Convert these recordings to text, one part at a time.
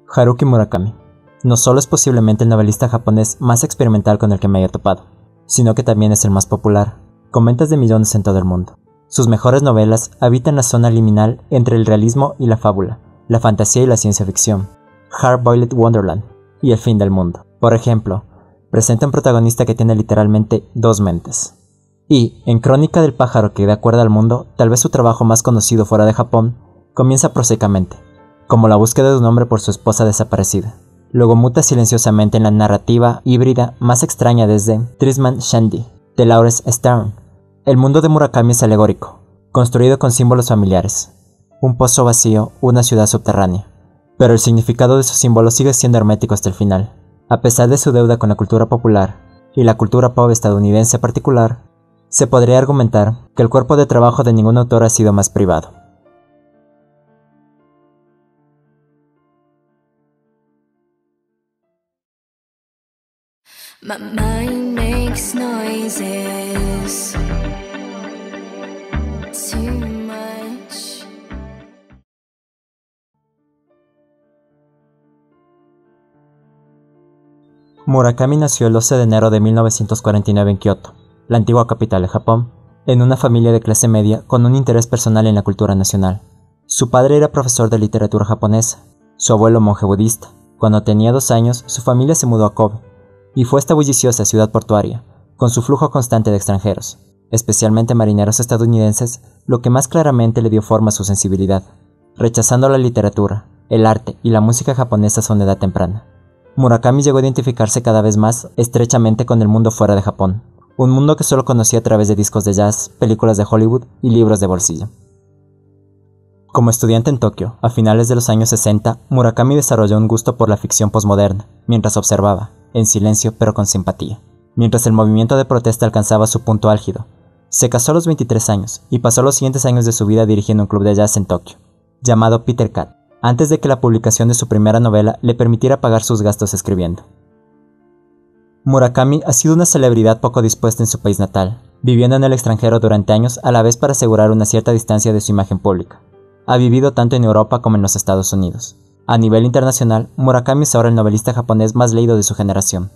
Haruki Murakami no solo es posiblemente el novelista japonés más experimental con el que me haya topado, sino que también es el más popular, con ventas de millones en todo el mundo. Sus mejores novelas habitan la zona liminal entre el realismo y la fábula, la fantasía y la ciencia ficción, Hard-Boiled Wonderland y El fin del mundo. Por ejemplo, presenta un protagonista que tiene literalmente dos mentes. Y, en Crónica del pájaro que da cuerda al mundo, tal vez su trabajo más conocido fuera de Japón, comienza prosaicamente, como la búsqueda de un hombre por su esposa desaparecida. Luego muta silenciosamente en la narrativa híbrida más extraña desde Trisman Shandy, de Lawrence Stern. El mundo de Murakami es alegórico, construido con símbolos familiares. Un pozo vacío, una ciudad subterránea. Pero el significado de sus símbolos sigue siendo hermético hasta el final. A pesar de su deuda con la cultura popular, y la cultura pop estadounidense particular, se podría argumentar que el cuerpo de trabajo de ningún autor ha sido más privado. My mind makes noises too much. Murakami nació el 12 de enero de 1949 en Kioto, la antigua capital de Japón, en una familia de clase media con un interés personal en la cultura nacional. Su padre era profesor de literatura japonesa, su abuelo monje budista. Cuando tenía 2 años, su familia se mudó a Kobe, y fue esta bulliciosa ciudad portuaria, con su flujo constante de extranjeros, especialmente marineros estadounidenses, lo que más claramente le dio forma a su sensibilidad, rechazando la literatura, el arte y la música japonesa a una edad temprana. Murakami llegó a identificarse cada vez más estrechamente con el mundo fuera de Japón, un mundo que solo conocía a través de discos de jazz, películas de Hollywood y libros de bolsillo. Como estudiante en Tokio, a finales de los años 60, Murakami desarrolló un gusto por la ficción posmoderna, mientras observaba, en silencio pero con simpatía. Mientras el movimiento de protesta alcanzaba su punto álgido, se casó a los 23 años y pasó los siguientes años de su vida dirigiendo un club de jazz en Tokio, llamado Peter Cat, antes de que la publicación de su primera novela le permitiera pagar sus gastos escribiendo. Murakami ha sido una celebridad poco dispuesta en su país natal, viviendo en el extranjero durante años a la vez para asegurar una cierta distancia de su imagen pública. Ha vivido tanto en Europa como en los Estados Unidos. A nivel internacional, Murakami es ahora el novelista japonés más leído de su generación.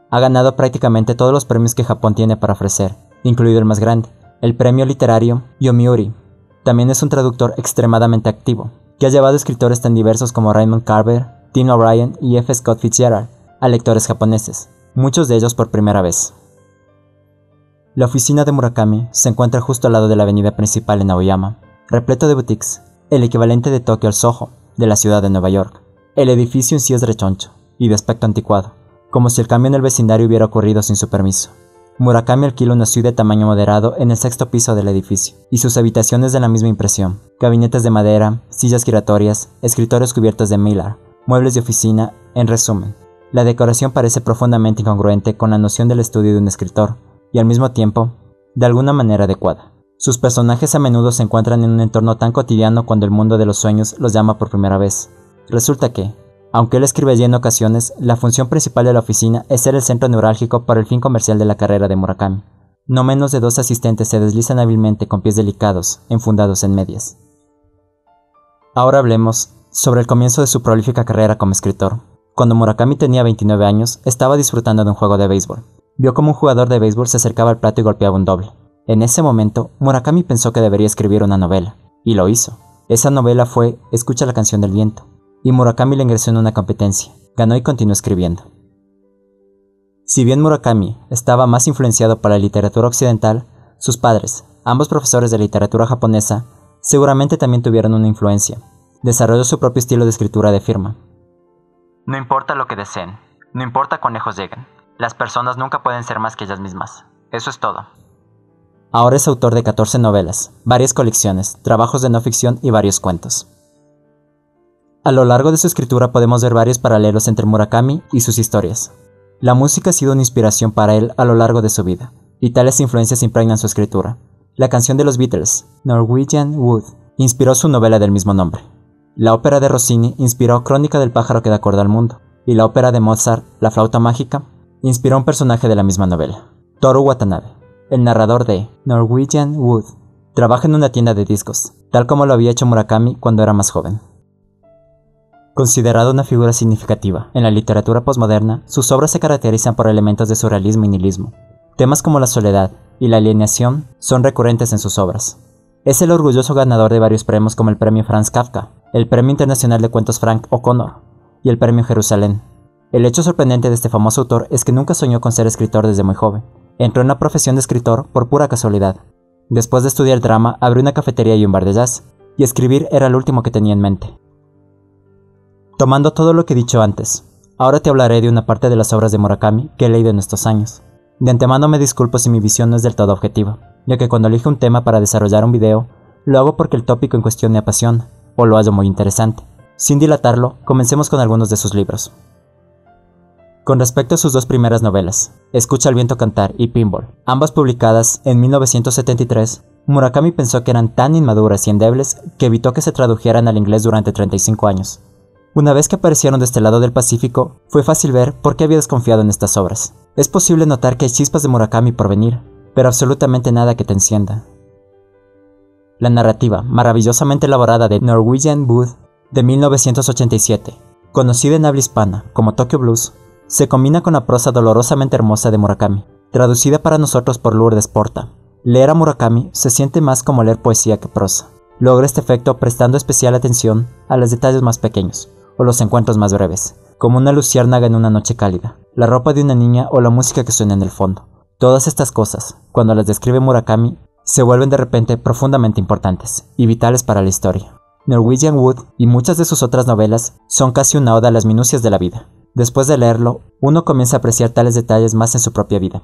Ha ganado prácticamente todos los premios que Japón tiene para ofrecer, incluido el más grande, el premio literario Yomiuri. También es un traductor extremadamente activo, que ha llevado a escritores tan diversos como Raymond Carver, Tim O'Brien y F. Scott Fitzgerald a lectores japoneses, muchos de ellos por primera vez. La oficina de Murakami se encuentra justo al lado de la avenida principal en Aoyama, repleto de boutiques, el equivalente de Tokio al Soho, de la ciudad de Nueva York. El edificio en sí es rechoncho y de aspecto anticuado, como si el cambio en el vecindario hubiera ocurrido sin su permiso. Murakami alquila una suite de tamaño moderado en el 6º piso del edificio, y sus habitaciones de la misma impresión: gabinetes de madera, sillas giratorias, escritorios cubiertos de mylar, muebles de oficina. En resumen, la decoración parece profundamente incongruente con la noción del estudio de un escritor, y al mismo tiempo, de alguna manera adecuada. Sus personajes a menudo se encuentran en un entorno tan cotidiano cuando el mundo de los sueños los llama por primera vez. Resulta que, aunque él escribe allí en ocasiones, la función principal de la oficina es ser el centro neurálgico para el fin comercial de la carrera de Murakami. No menos de 2 asistentes se deslizan hábilmente con pies delicados, enfundados en medias. Ahora hablemos sobre el comienzo de su prolífica carrera como escritor. Cuando Murakami tenía 29 años, estaba disfrutando de un juego de béisbol. Vio como un jugador de béisbol se acercaba al plato y golpeaba un doble. En ese momento, Murakami pensó que debería escribir una novela, y lo hizo. Esa novela fue Escucha la canción del viento, y Murakami le ingresó en una competencia, ganó y continuó escribiendo. Si bien Murakami estaba más influenciado por la literatura occidental, sus padres, ambos profesores de literatura japonesa, seguramente también tuvieron una influencia. Desarrolló su propio estilo de escritura de firma. No importa lo que deseen, no importa cuán lejos lleguen, las personas nunca pueden ser más que ellas mismas. Eso es todo. Ahora es autor de 14 novelas, varias colecciones, trabajos de no ficción y varios cuentos. A lo largo de su escritura podemos ver varios paralelos entre Murakami y sus historias. La música ha sido una inspiración para él a lo largo de su vida, y tales influencias impregnan su escritura. La canción de los Beatles, Norwegian Wood, inspiró su novela del mismo nombre. La ópera de Rossini inspiró Crónica del pájaro que da cuerda al mundo, y la ópera de Mozart, La flauta mágica, inspiró a un personaje de la misma novela, Toru Watanabe, el narrador de Norwegian Wood. Trabaja en una tienda de discos, tal como lo había hecho Murakami cuando era más joven. Considerado una figura significativa en la literatura posmoderna, sus obras se caracterizan por elementos de surrealismo y nihilismo. Temas como la soledad y la alienación son recurrentes en sus obras. Es el orgulloso ganador de varios premios como el Premio Franz Kafka, el Premio Internacional de Cuentos Frank O'Connor y el Premio Jerusalén. El hecho sorprendente de este famoso autor es que nunca soñó con ser escritor desde muy joven. Entró en la profesión de escritor por pura casualidad. Después de estudiar drama, abrió una cafetería y un bar de jazz, y escribir era lo último que tenía en mente. Tomando todo lo que he dicho antes, ahora te hablaré de una parte de las obras de Murakami que he leído en estos años. De antemano me disculpo si mi visión no es del todo objetiva, ya que cuando elijo un tema para desarrollar un video, lo hago porque el tópico en cuestión me apasiona, o lo hallo muy interesante. Sin dilatarlo, comencemos con algunos de sus libros. Con respecto a sus dos primeras novelas, Escucha el viento cantar y Pinball, ambas publicadas en 1973, Murakami pensó que eran tan inmaduras y endebles que evitó que se tradujeran al inglés durante 35 años. Una vez que aparecieron de este lado del Pacífico, fue fácil ver por qué había desconfiado en estas obras. Es posible notar que hay chispas de Murakami por venir, pero absolutamente nada que te encienda. La narrativa maravillosamente elaborada de Norwegian Wood de 1987, conocida en habla hispana como Tokyo Blues, se combina con la prosa dolorosamente hermosa de Murakami, traducida para nosotros por Lourdes Porta. Leer a Murakami se siente más como leer poesía que prosa. Logra este efecto prestando especial atención a los detalles más pequeños, o los encuentros más breves, como una luciérnaga en una noche cálida, la ropa de una niña o la música que suena en el fondo. Todas estas cosas, cuando las describe Murakami, se vuelven de repente profundamente importantes y vitales para la historia. Norwegian Wood y muchas de sus otras novelas son casi una oda a las minucias de la vida. Después de leerlo, uno comienza a apreciar tales detalles más en su propia vida.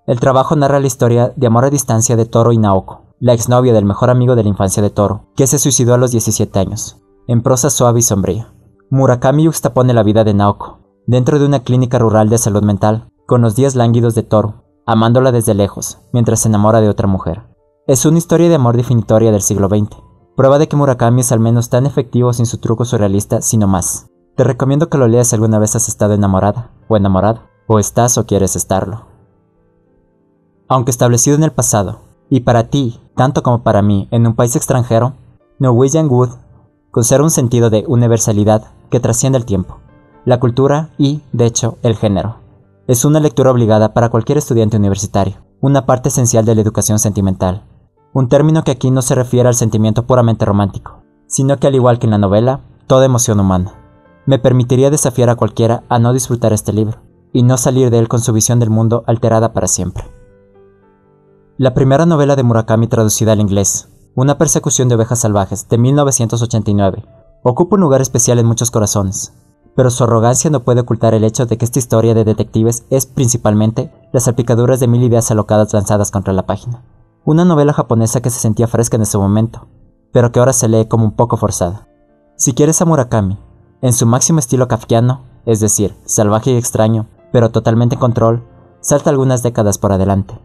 El trabajo narra la historia de amor a distancia de Toru y Naoko, la exnovia del mejor amigo de la infancia de Toru, que se suicidó a los 17 años. En prosa suave y sombría, Murakami yuxtapone la vida de Naoko, dentro de una clínica rural de salud mental, con los días lánguidos de Toru, amándola desde lejos, mientras se enamora de otra mujer. Es una historia de amor definitoria del siglo XX, prueba de que Murakami es al menos tan efectivo sin su truco surrealista, sino más. Te recomiendo que lo leas si alguna vez has estado enamorada, o enamorado, o estás o quieres estarlo. Aunque establecido en el pasado, y para ti, tanto como para mí, en un país extranjero, Norwegian Wood conserva un sentido de universalidad que trasciende el tiempo, la cultura y, de hecho, el género. Es una lectura obligada para cualquier estudiante universitario, una parte esencial de la educación sentimental, un término que aquí no se refiere al sentimiento puramente romántico, sino que al igual que en la novela, toda emoción humana. Me permitiría desafiar a cualquiera a no disfrutar este libro, y no salir de él con su visión del mundo alterada para siempre. La primera novela de Murakami traducida al inglés, Una persecución de ovejas salvajes, de 1989, ocupa un lugar especial en muchos corazones, pero su arrogancia no puede ocultar el hecho de que esta historia de detectives es principalmente las salpicaduras de 1000 ideas alocadas lanzadas contra la página. Una novela japonesa que se sentía fresca en ese momento, pero que ahora se lee como un poco forzada. Si quieres a Murakami, en su máximo estilo kafkiano, es decir, salvaje y extraño, pero totalmente en control, salta algunas décadas por adelante.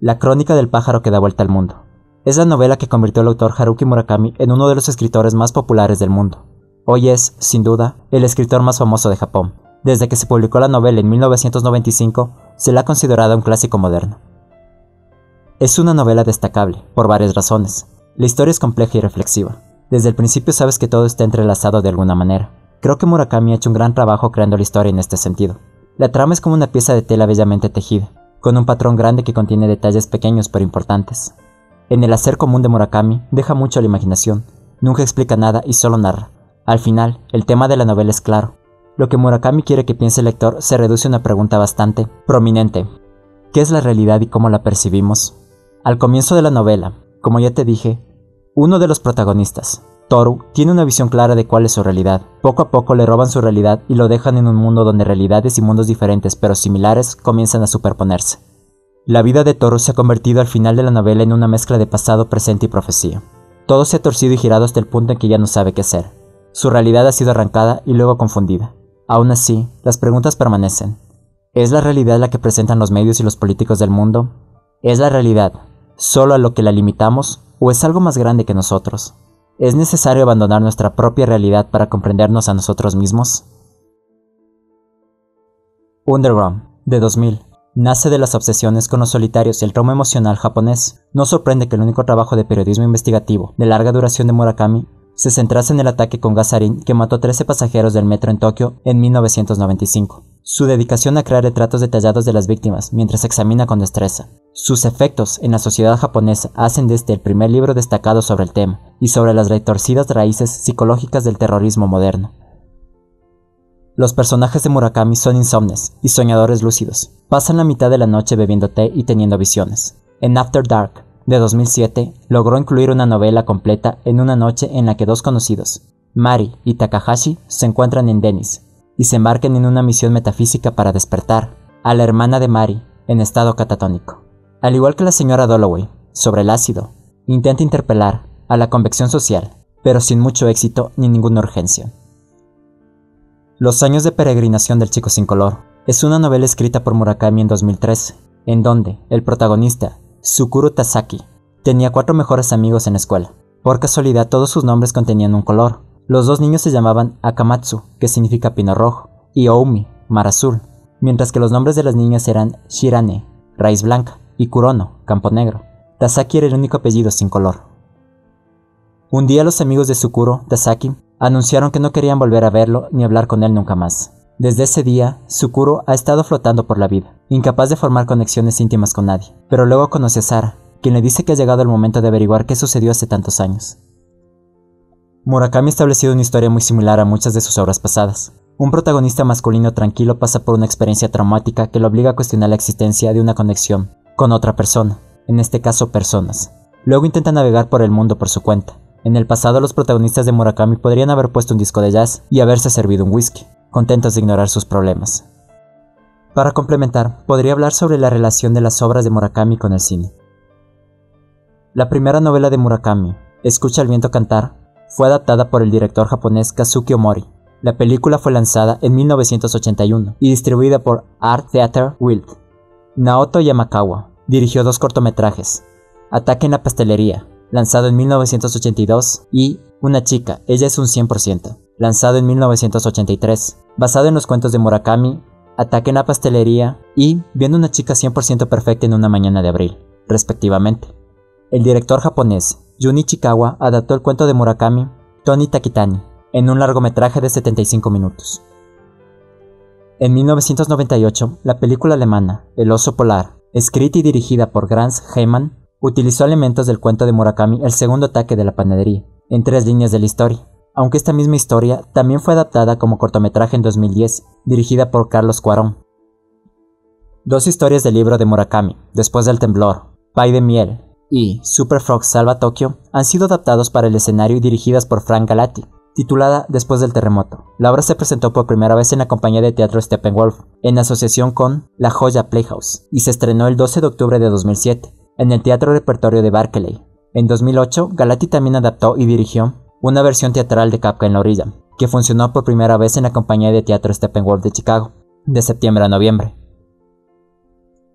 La crónica del pájaro que da vuelta al mundo. Es la novela que convirtió al autor Haruki Murakami en uno de los escritores más populares del mundo. Hoy es, sin duda, el escritor más famoso de Japón. Desde que se publicó la novela en 1995, se la ha considerado un clásico moderno. Es una novela destacable, por varias razones. La historia es compleja y reflexiva. Desde el principio sabes que todo está entrelazado de alguna manera. Creo que Murakami ha hecho un gran trabajo creando la historia en este sentido. La trama es como una pieza de tela bellamente tejida, con un patrón grande que contiene detalles pequeños pero importantes. En el hacer común de Murakami deja mucho a la imaginación, nunca explica nada y solo narra. Al final, el tema de la novela es claro. Lo que Murakami quiere que piense el lector se reduce a una pregunta bastante prominente. ¿Qué es la realidad y cómo la percibimos? Al comienzo de la novela, como ya te dije, uno de los protagonistas, Toru, tiene una visión clara de cuál es su realidad. Poco a poco le roban su realidad y lo dejan en un mundo donde realidades y mundos diferentes pero similares comienzan a superponerse. La vida de Toru se ha convertido al final de la novela en una mezcla de pasado, presente y profecía. Todo se ha torcido y girado hasta el punto en que ya no sabe qué hacer. Su realidad ha sido arrancada y luego confundida. Aún así, las preguntas permanecen. ¿Es la realidad la que presentan los medios y los políticos del mundo? ¿Es la realidad solo a lo que la limitamos o es algo más grande que nosotros? ¿Es necesario abandonar nuestra propia realidad para comprendernos a nosotros mismos? Underground, de 2000. Nace de las obsesiones con los solitarios y el trauma emocional japonés. No sorprende que el único trabajo de periodismo investigativo de larga duración de Murakami se centrase en el ataque con gas sarín que mató 13 pasajeros del metro en Tokio en 1995. Su dedicación a crear retratos detallados de las víctimas mientras examina con destreza. Sus efectos en la sociedad japonesa hacen de este el primer libro destacado sobre el tema y sobre las retorcidas raíces psicológicas del terrorismo moderno. Los personajes de Murakami son insomnes y soñadores lúcidos. Pasan la mitad de la noche bebiendo té y teniendo visiones. En After Dark, de 2007, logró incluir una novela completa en una noche en la que dos conocidos, Mari y Takahashi, se encuentran en Denis y se embarcan en una misión metafísica para despertar a la hermana de Mari en estado catatónico. Al igual que la señora Dalloway, sobre el ácido, intenta interpelar a la convección social, pero sin mucho éxito ni ninguna urgencia. Los años de peregrinación del chico sin color es una novela escrita por Murakami en 2013, en donde el protagonista, Tsukuru Tasaki, tenía 4 mejores amigos en la escuela. Por casualidad todos sus nombres contenían un color. Los dos niños se llamaban Akamatsu, que significa pino rojo, y Oumi, mar azul, mientras que los nombres de las niñas eran Shirane, raíz blanca, y Kurono, campo negro. Tasaki era el único apellido sin color. Un día los amigos de Tsukuru Tasaki anunciaron que no querían volver a verlo ni hablar con él nunca más. Desde ese día, Tsukuru ha estado flotando por la vida, incapaz de formar conexiones íntimas con nadie, pero luego conoce a Sara, quien le dice que ha llegado el momento de averiguar qué sucedió hace tantos años. Murakami ha establecido una historia muy similar a muchas de sus obras pasadas. Un protagonista masculino tranquilo pasa por una experiencia traumática que lo obliga a cuestionar la existencia de una conexión con otra persona, en este caso personas. Luego intenta navegar por el mundo por su cuenta. En el pasado los protagonistas de Murakami podrían haber puesto un disco de jazz y haberse servido un whisky, contentos de ignorar sus problemas. Para complementar, podría hablar sobre la relación de las obras de Murakami con el cine. La primera novela de Murakami, Escucha el viento cantar, fue adaptada por el director japonés Kazuki Omori. La película fue lanzada en 1981 y distribuida por Art Theater Wild. Naoto Yamakawa dirigió 2 cortometrajes, Ataque en la pastelería, lanzado en 1982, y Una chica, ella es un 100%, lanzado en 1983, basado en los cuentos de Murakami, Ataque en la pastelería y Viendo una chica 100% perfecta en una mañana de abril, respectivamente. El director japonés Junichi Kawa adaptó el cuento de Murakami, Toni Takitani, en un largometraje de 75 minutos. En 1998, la película alemana El oso polar, escrita y dirigida por Franz Heimann, utilizó elementos del cuento de Murakami El segundo ataque de la panadería, en 3 líneas de la historia, aunque esta misma historia también fue adaptada como cortometraje en 2010, dirigida por Carlos Cuarón. 2 historias del libro de Murakami, Después del temblor, Pay de miel y Super Frog Salva Tokio, han sido adaptados para el escenario y dirigidas por Frank Galati, titulada Después del terremoto. La obra se presentó por primera vez en la compañía de teatro Steppenwolf, en asociación con La Joya Playhouse, y se estrenó el 12 de octubre de 2007, en el Teatro Repertorio de Berkeley. En 2008, Galati también adaptó y dirigió una versión teatral de Kafka en la orilla, que funcionó por primera vez en la compañía de teatro Steppenwolf de Chicago, de septiembre a noviembre.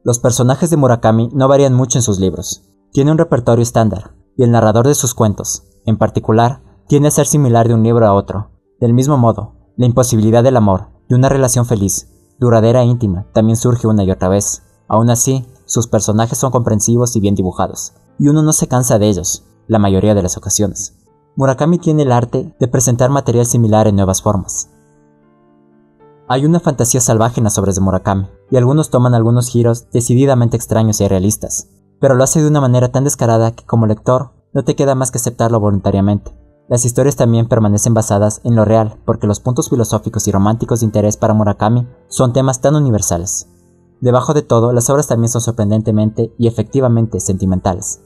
Los personajes de Murakami no varían mucho en sus libros. Tiene un repertorio estándar, y el narrador de sus cuentos, en particular, tiende a ser similar de un libro a otro. Del mismo modo, la imposibilidad del amor, de una relación feliz, duradera e íntima, también surge una y otra vez. Aún así, sus personajes son comprensivos y bien dibujados, y uno no se cansa de ellos, la mayoría de las ocasiones. Murakami tiene el arte de presentar material similar en nuevas formas. Hay una fantasía salvaje en las obras de Murakami, y algunos toman algunos giros decididamente extraños y irrealistas, pero lo hace de una manera tan descarada que como lector no te queda más que aceptarlo voluntariamente. Las historias también permanecen basadas en lo real, porque los puntos filosóficos y románticos de interés para Murakami son temas tan universales. Debajo de todo, las obras también son sorprendentemente y efectivamente sentimentales.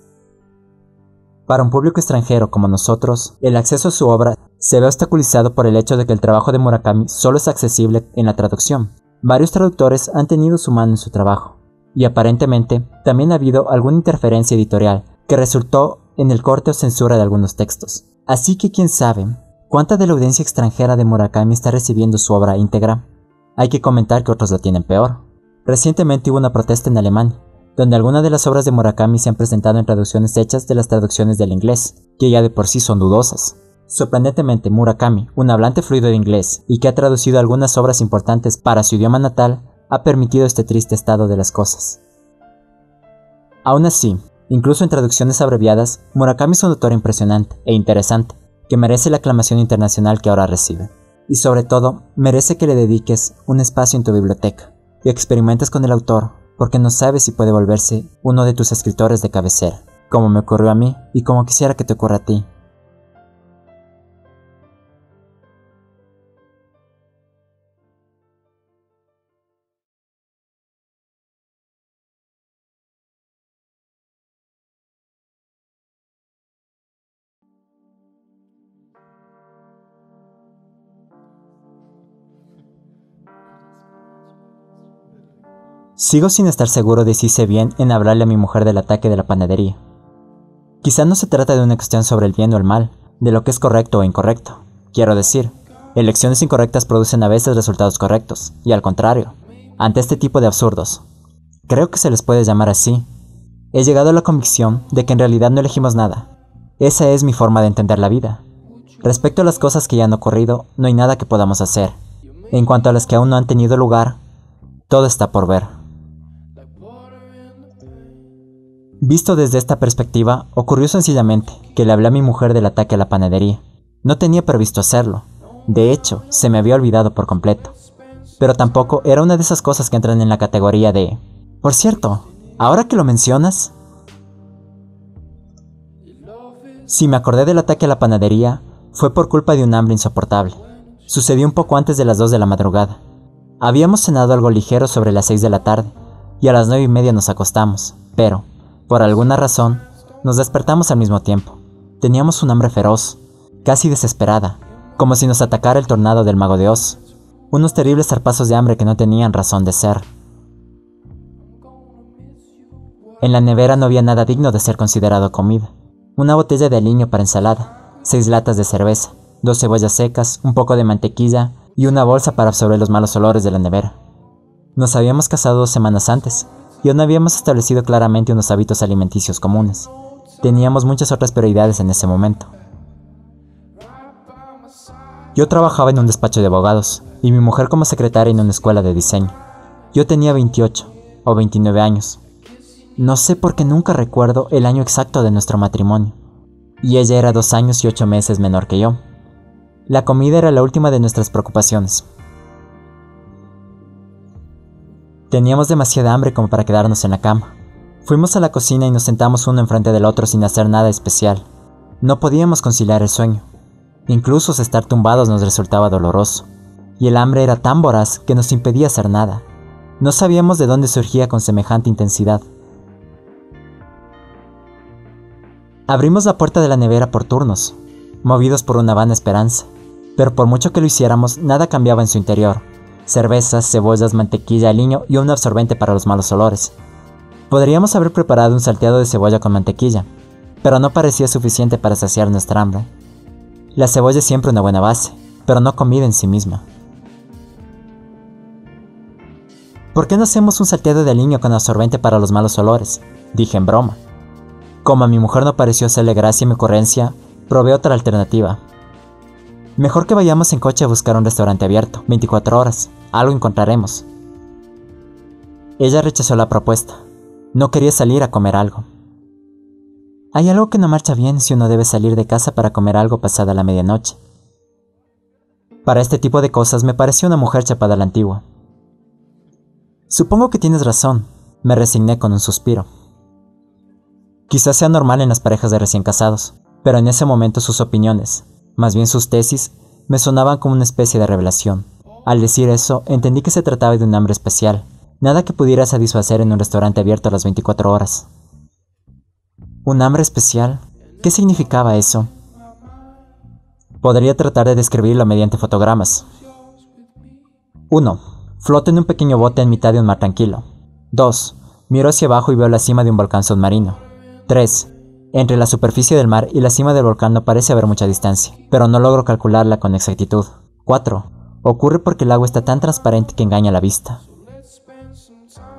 Para un público extranjero como nosotros, el acceso a su obra se ve obstaculizado por el hecho de que el trabajo de Murakami solo es accesible en la traducción. Varios traductores han tenido su mano en su trabajo, y aparentemente también ha habido alguna interferencia editorial que resultó en el corte o censura de algunos textos. Así que quién sabe cuánta de la audiencia extranjera de Murakami está recibiendo su obra íntegra. Hay que comentar que otros la tienen peor. Recientemente hubo una protesta en Alemania, donde algunas de las obras de Murakami se han presentado en traducciones hechas de las traducciones del inglés, que ya de por sí son dudosas. Sorprendentemente, Murakami, un hablante fluido de inglés y que ha traducido algunas obras importantes para su idioma natal, ha permitido este triste estado de las cosas. Aún así, incluso en traducciones abreviadas, Murakami es un autor impresionante e interesante, que merece la aclamación internacional que ahora recibe. Y sobre todo, merece que le dediques un espacio en tu biblioteca y experimentes con el autor, porque no sabes si puede volverse uno de tus escritores de cabecera, como me ocurrió a mí y como quisiera que te ocurra a ti. Sigo sin estar seguro de si hice bien en hablarle a mi mujer del ataque de la panadería. Quizá no se trata de una cuestión sobre el bien o el mal, de lo que es correcto o incorrecto. Quiero decir, elecciones incorrectas producen a veces resultados correctos, y al contrario, ante este tipo de absurdos, creo que se les puede llamar así, he llegado a la convicción de que en realidad no elegimos nada. Esa es mi forma de entender la vida. Respecto a las cosas que ya han ocurrido, no hay nada que podamos hacer. En cuanto a las que aún no han tenido lugar, todo está por ver. Visto desde esta perspectiva, ocurrió sencillamente que le hablé a mi mujer del ataque a la panadería. No tenía previsto hacerlo. De hecho, se me había olvidado por completo. Pero tampoco era una de esas cosas que entran en la categoría de... Por cierto, ahora que lo mencionas... Si me acordé del ataque a la panadería, fue por culpa de un hambre insoportable. Sucedió un poco antes de las 2 de la madrugada. Habíamos cenado algo ligero sobre las 6 de la tarde, y a las 9:30 nos acostamos, pero... por alguna razón, nos despertamos al mismo tiempo. Teníamos un hambre feroz, casi desesperada, como si nos atacara el tornado del Mago de Oz. Unos terribles zarpazos de hambre que no tenían razón de ser. En la nevera no había nada digno de ser considerado comida. Una botella de aliño para ensalada, 6 latas de cerveza, 2 cebollas secas, un poco de mantequilla y una bolsa para absorber los malos olores de la nevera. Nos habíamos casado 2 semanas antes, y aún no habíamos establecido claramente unos hábitos alimenticios comunes. Teníamos muchas otras prioridades en ese momento. Yo trabajaba en un despacho de abogados, y mi mujer como secretaria en una escuela de diseño. Yo tenía 28 o 29 años. No sé por qué nunca recuerdo el año exacto de nuestro matrimonio, y ella era 2 años y 8 meses menor que yo. La comida era la última de nuestras preocupaciones. Teníamos demasiada hambre como para quedarnos en la cama. Fuimos a la cocina y nos sentamos uno enfrente del otro sin hacer nada especial. No podíamos conciliar el sueño. Incluso estar tumbados nos resultaba doloroso. Y el hambre era tan voraz que nos impedía hacer nada. No sabíamos de dónde surgía con semejante intensidad. Abrimos la puerta de la nevera por turnos, movidos por una vana esperanza. Pero por mucho que lo hiciéramos, nada cambiaba en su interior. Cervezas, cebollas, mantequilla, aliño y un absorbente para los malos olores. Podríamos haber preparado un salteado de cebolla con mantequilla, pero no parecía suficiente para saciar nuestra hambre. La cebolla es siempre una buena base, pero no comida en sí misma. ¿Por qué no hacemos un salteado de aliño con absorbente para los malos olores?, dije en broma. Como a mi mujer no pareció hacerle gracia mi ocurrencia, probé otra alternativa. Mejor que vayamos en coche a buscar un restaurante abierto, 24 horas. Algo encontraremos. Ella rechazó la propuesta. No quería salir a comer algo. Hay algo que no marcha bien si uno debe salir de casa para comer algo pasada la medianoche. Para este tipo de cosas me pareció una mujer chapada a la antigua. Supongo que tienes razón, me resigné con un suspiro. Quizás sea normal en las parejas de recién casados, pero en ese momento sus opiniones, más bien sus tesis, me sonaban como una especie de revelación. Al decir eso, entendí que se trataba de un hambre especial, nada que pudiera satisfacer en un restaurante abierto a las 24 horas. ¿Un hambre especial? ¿Qué significaba eso? Podría tratar de describirlo mediante fotogramas. 1. Floto en un pequeño bote en mitad de un mar tranquilo. 2. Miro hacia abajo y veo la cima de un volcán submarino. 3. Entre la superficie del mar y la cima del volcán no parece haber mucha distancia, pero no logro calcularla con exactitud. 4. Ocurre porque el agua está tan transparente que engaña la vista.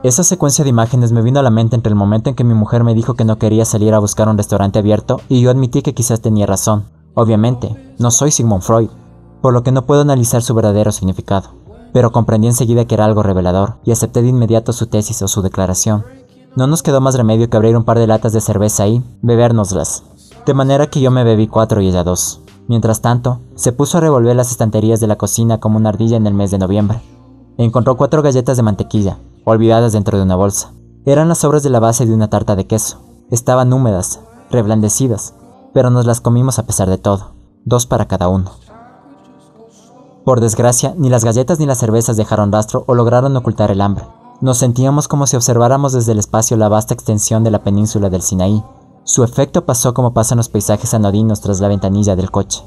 Esa secuencia de imágenes me vino a la mente entre el momento en que mi mujer me dijo que no quería salir a buscar un restaurante abierto y yo admití que quizás tenía razón. Obviamente, no soy Sigmund Freud, por lo que no puedo analizar su verdadero significado, pero comprendí enseguida que era algo revelador y acepté de inmediato su tesis o su declaración. No nos quedó más remedio que abrir un par de latas de cerveza y bebérnoslas, de manera que yo me bebí 4 y ella 2. Mientras tanto, se puso a revolver las estanterías de la cocina como una ardilla en el mes de noviembre. Encontró 4 galletas de mantequilla, olvidadas dentro de una bolsa. Eran las sobras de la base de una tarta de queso. Estaban húmedas, reblandecidas, pero nos las comimos a pesar de todo, 2 para cada uno. Por desgracia, ni las galletas ni las cervezas dejaron rastro o lograron ocultar el hambre. Nos sentíamos como si observáramos desde el espacio la vasta extensión de la península del Sinaí. Su efecto pasó como pasan los paisajes anodinos tras la ventanilla del coche.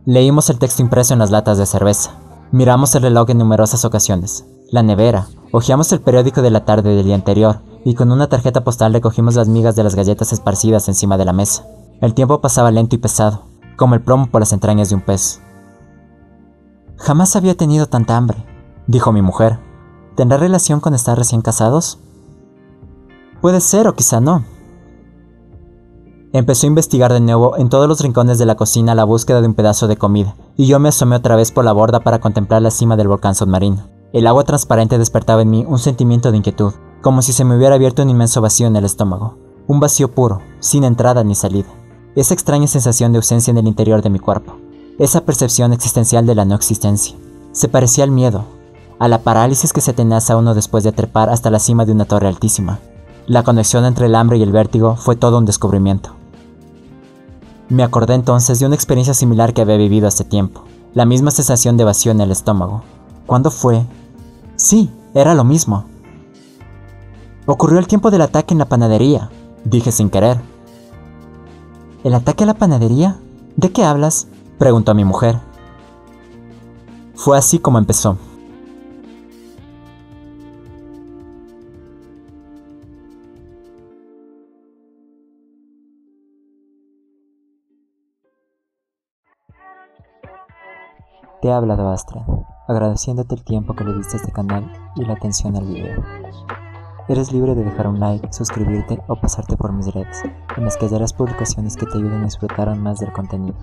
Leímos el texto impreso en las latas de cerveza. Miramos el reloj en numerosas ocasiones. La nevera. Hojeamos el periódico de la tarde del día anterior y con una tarjeta postal recogimos las migas de las galletas esparcidas encima de la mesa. El tiempo pasaba lento y pesado, como el plomo por las entrañas de un pez. Jamás había tenido tanta hambre, dijo mi mujer. ¿Tendrá relación con estar recién casados? Puede ser o quizá no. Empezó a investigar de nuevo en todos los rincones de la cocina la búsqueda de un pedazo de comida, y yo me asomé otra vez por la borda para contemplar la cima del volcán submarino. El agua transparente despertaba en mí un sentimiento de inquietud, como si se me hubiera abierto un inmenso vacío en el estómago. Un vacío puro, sin entrada ni salida. Esa extraña sensación de ausencia en el interior de mi cuerpo. Esa percepción existencial de la no existencia. Se parecía al miedo, a la parálisis que se atenaza a uno después de trepar hasta la cima de una torre altísima. La conexión entre el hambre y el vértigo fue todo un descubrimiento. Me acordé entonces de una experiencia similar que había vivido hace tiempo. La misma sensación de vacío en el estómago. ¿Cuándo fue? Sí, era lo mismo. Ocurrió el tiempo del ataque en la panadería, dije sin querer. ¿El ataque a la panadería? ¿De qué hablas?, preguntó mi mujer. Fue así como empezó. Te ha hablado Astra, agradeciéndote el tiempo que le diste a este canal y la atención al video. Eres libre de dejar un like, suscribirte o pasarte por mis redes, en las que hallarás publicaciones que te ayuden a disfrutar aún más del contenido.